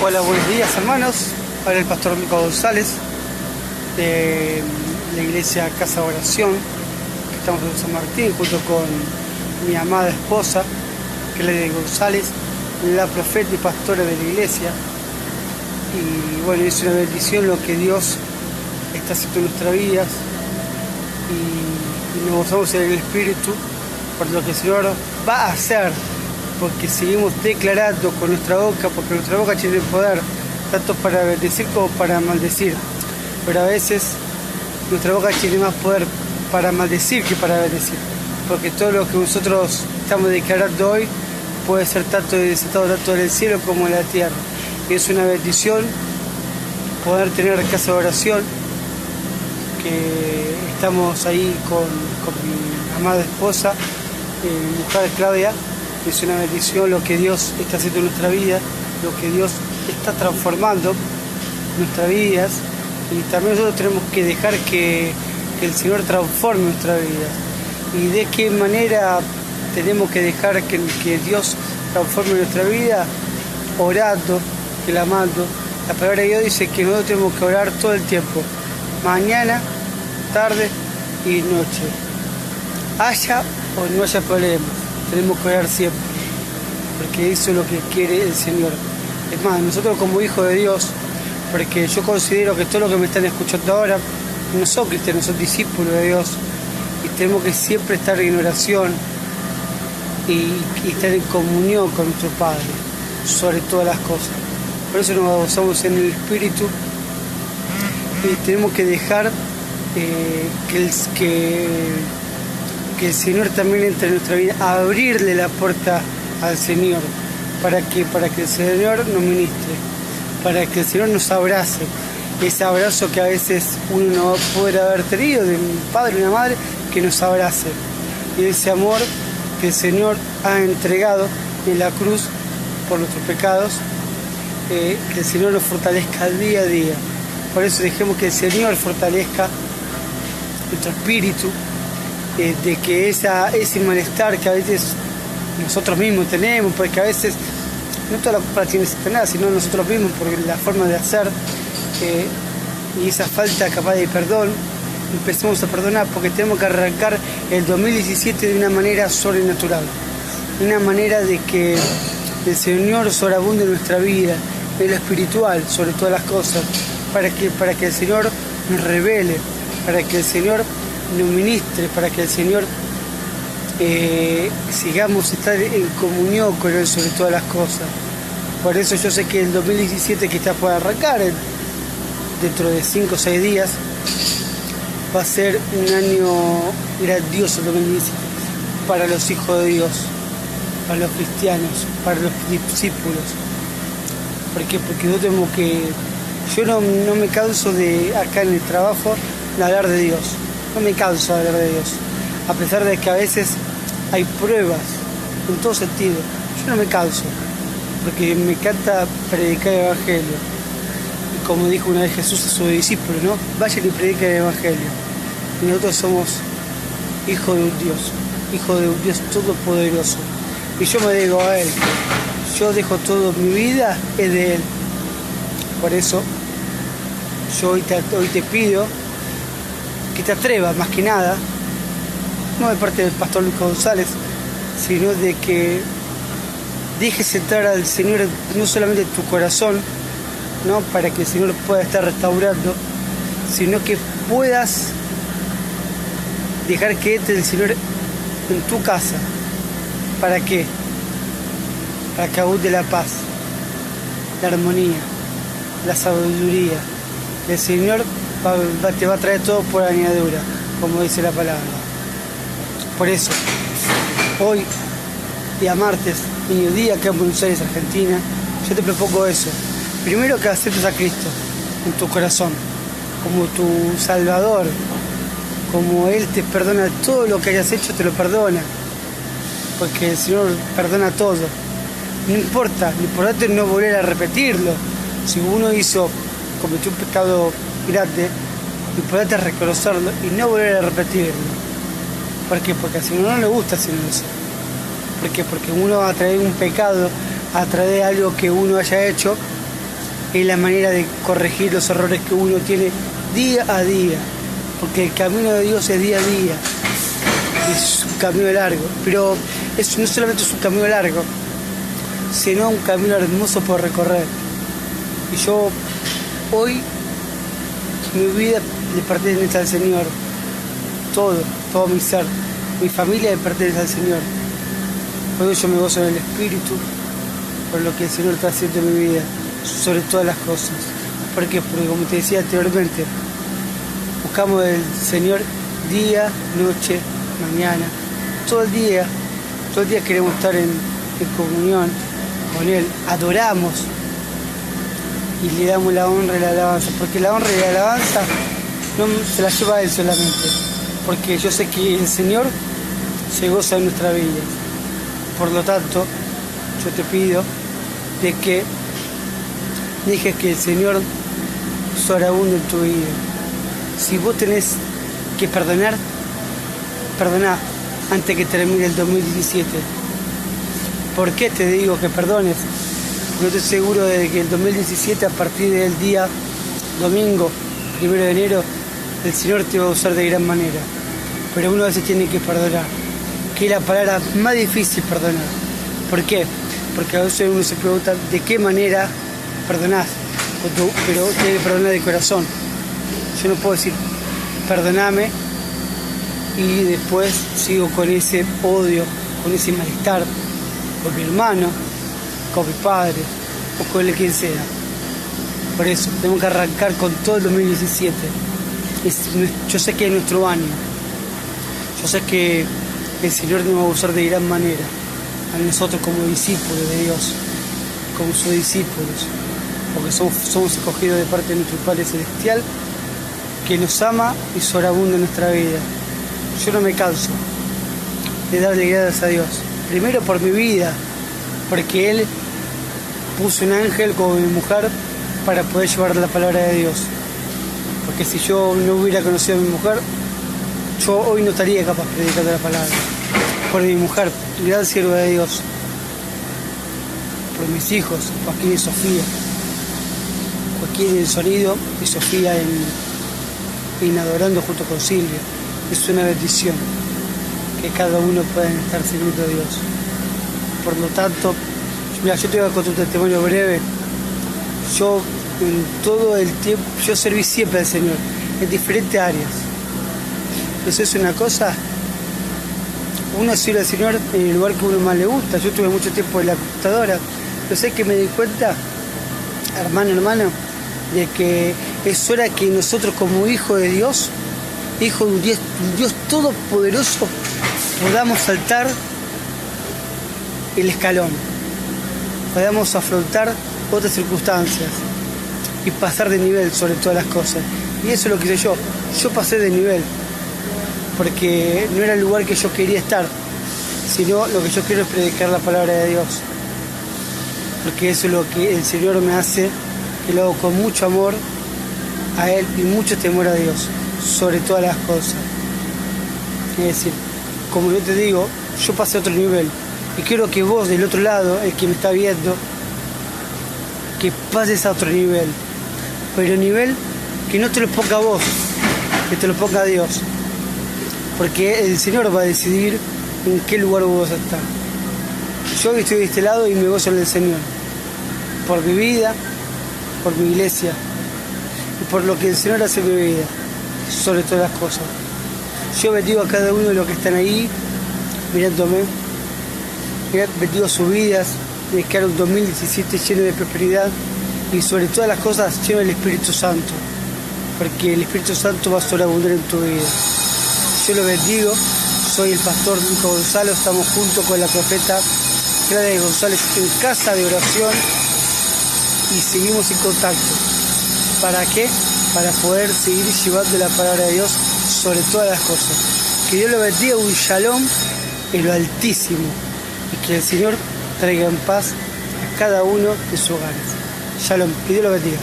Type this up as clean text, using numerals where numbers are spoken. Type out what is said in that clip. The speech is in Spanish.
Hola, buenos días hermanos. Habla el pastor Mico González de la iglesia Casa de Oración, que estamos en San Martín junto con mi amada esposa, que es Lady González, la profeta y pastora de la iglesia. Y bueno, es una bendición lo que Dios está haciendo en nuestras vidas y nos gozamos en el Espíritu por lo que el Señor va a hacer, porque seguimos declarando con nuestra boca, porque nuestra boca tiene poder tanto para bendecir como para maldecir, pero a veces nuestra boca tiene más poder para maldecir que para bendecir, porque todo lo que nosotros estamos declarando hoy puede ser tanto desatado tanto en el cielo como en la tierra. Y es una bendición poder tener casa de oración, que estamos ahí con mi amada esposa, mi mujer Claudia. Es una bendición lo que Dios está haciendo en nuestra vida, lo que Dios está transformando nuestras vidas, y también nosotros tenemos que dejar que el Señor transforme nuestra vida. ¿Y de qué manera tenemos que dejar que Dios transforme nuestra vida? Orando, clamando. La palabra de Dios dice que nosotros tenemos que orar todo el tiempo, mañana, tarde y noche. Haya o no haya problemas, tenemos que orar siempre, porque eso es lo que quiere el Señor. Es más, nosotros como hijos de Dios, porque yo considero que todos los que me están escuchando ahora no son cristianos, son discípulos de Dios, y tenemos que siempre estar en oración y estar en comunión con nuestro Padre sobre todas las cosas. Por eso nos gozamos en el Espíritu y tenemos que dejar que el Señor también entre en nuestra vida, abrirle la puerta al Señor, para que el Señor nos ministre, para que el Señor nos abrace, ese abrazo que a veces uno no puede haber tenido de un padre o una madre que nos abrace, y ese amor que el Señor ha entregado en la cruz por nuestros pecados, que el Señor nos fortalezca día a día. Por eso dejemos que el Señor fortalezca nuestro espíritu, de que ese malestar que a veces nosotros mismos tenemos, porque a veces no toda la culpa tiene Satanás, sino nosotros mismos, por la forma de hacer, y esa falta capaz de perdón, empecemos a perdonar, porque tenemos que arrancar el 2017 de una manera sobrenatural, una manera de que el Señor sobreabunde en nuestra vida, en lo espiritual, sobre todas las cosas, para que el Señor nos revele, para que el Señor nos ministre, para que el Señor sigamos estar en comunión con Él sobre todas las cosas. Por eso yo sé que el 2017 que está por arrancar, dentro de 5 o 6 días, va a ser un año grandioso el 2017 para los hijos de Dios, para los cristianos, para los discípulos. ¿Por qué? Porque yo tengo que... Yo no me canso de acá en el trabajo de hablar de Dios. No me canso de hablar de Dios. A pesar de que a veces hay pruebas en todo sentido. Yo no me canso, porque me encanta predicar el Evangelio. Y como dijo una vez Jesús a sus discípulos, ¿no? Vayan y prediquen el Evangelio. Y nosotros somos hijos de un Dios todopoderoso. Y yo me digo a Él. Yo dejo todo, mi vida es de Él. Por eso yo hoy te pido que te atrevas, más que nada, no de parte del pastor Lucas González, sino de que dejes entrar al Señor no solamente en tu corazón, ¿no? Para que el Señor pueda estar restaurando, sino que puedas dejar que entre el Señor en tu casa. ¿Para qué? Para que abunde la paz, la armonía, la sabiduría. El Señor te va a traer todo por añadidura, como dice la palabra. Por eso, hoy, día martes, Niño Día, acá en Buenos Aires, Argentina, yo te propongo eso. Primero, que aceptes a Cristo en tu corazón, como tu Salvador, como Él te perdona todo lo que hayas hecho, te lo perdona, porque el Señor perdona todo. No importa, lo importante es no volver a repetirlo. Si uno cometió un pecado grande, lo importante es reconocerlo y no volver a repetirlo. ¿Por qué? Porque al Señor no le gusta hacer eso. ¿Por qué? Porque uno a través de un pecado, a través de algo que uno haya hecho, es la manera de corregir los errores que uno tiene día a día, porque el camino de Dios es día a día, es un camino largo, pero no solamente es un camino largo, sino un camino hermoso por recorrer. Y yo hoy, mi vida le pertenece al Señor, todo mi ser, mi familia le pertenece al Señor. Por eso yo me gozo en el Espíritu, por lo que el Señor está haciendo en mi vida, sobre todas las cosas. ¿Por qué? Porque como te decía anteriormente, buscamos del Señor día, noche, mañana, todo el día queremos estar en comunión con Él, adoramos y le damos la honra y la alabanza, porque la honra y la alabanza no se la lleva a Él solamente, porque yo sé que el Señor se goza en nuestra vida. Por lo tanto, yo te pido de que dejes que el Señor sobreabunde en tu vida. Si vos tenés que perdonar, perdoná antes que termine el 2017. ¿Por qué te digo que perdones? Porque estoy seguro de que el 2017, a partir del día domingo, 1 de enero, el Señor te va a usar de gran manera. Pero uno a veces tiene que perdonar, que es la palabra más difícil, perdonar. ¿Por qué? Porque a veces uno se pregunta de qué manera perdonás, pero tiene que perdonar de corazón. Yo no puedo decir perdoname y después sigo con ese odio, con ese malestar, con mi hermano, con mi padre o con el quien sea. Por eso tenemos que arrancar con todo el 2017. Yo sé que es nuestro año. Yo sé que el Señor nos va a usar de gran manera a nosotros como discípulos de Dios, como sus discípulos, porque somos escogidos de parte de nuestro Padre Celestial, que nos ama y sobreabunda en nuestra vida. Yo no me canso de darle gracias a Dios, primero por mi vida, porque Él puso un ángel como mi mujer para poder llevar la palabra de Dios, porque si yo no hubiera conocido a mi mujer, yo hoy no estaría capaz de predicar la palabra. Por mi mujer, gran sierva de Dios, por mis hijos, Joaquín y Sofía, Joaquín en sonido y Sofía en adorando junto con Silvia. Es una bendición que cada uno pueda estar sirviendo a Dios. Por lo tanto, mira, yo te voy a contar un testimonio breve. Yo en todo el tiempo, yo serví siempre al Señor, en diferentes áreas. Entonces es una cosa, uno sirve al Señor en el lugar que uno más le gusta. Yo tuve mucho tiempo en la computadora, pero sé que me di cuenta, hermano, de que es hora que nosotros como hijos de Dios, hijos de un Dios todopoderoso, podamos saltar el escalón, podamos afrontar otras circunstancias y pasar de nivel sobre todas las cosas. Y eso es lo que hice yo. Yo pasé de nivel, porque no era el lugar que yo quería estar, sino lo que yo quiero es predicar la palabra de Dios, porque eso es lo que el Señor me hace, que lo hago con mucho amor a Él y mucho temor a Dios sobre todas las cosas. Es decir, como yo te digo, yo pasé a otro nivel y quiero que vos del otro lado, el que me está viendo, que pases a otro nivel, pero nivel que no te lo ponga vos, que te lo ponga Dios, porque el Señor va a decidir en qué lugar vos vas a estar. Yo estoy de este lado y me gozo en el Señor, por mi vida, por mi iglesia y por lo que el Señor hace en mi vida, sobre todas las cosas. Yo bendigo a cada uno de los que están ahí mirándome, bendigo sus vidas, les queda un 2017 lleno de prosperidad y sobre todas las cosas lleno del Espíritu Santo, porque el Espíritu Santo va a sobreabundar en tu vida. Yo lo bendigo, soy el pastor Nico Gonzalo, estamos junto con la profeta Claudia González en casa de oración y seguimos en contacto. ¿Para qué? Para poder seguir llevando la palabra de Dios sobre todas las cosas. Que Dios lo bendiga, un shalom en lo altísimo y que el Señor traiga en paz a cada uno de sus hogares. Shalom, que Dios lo bendiga.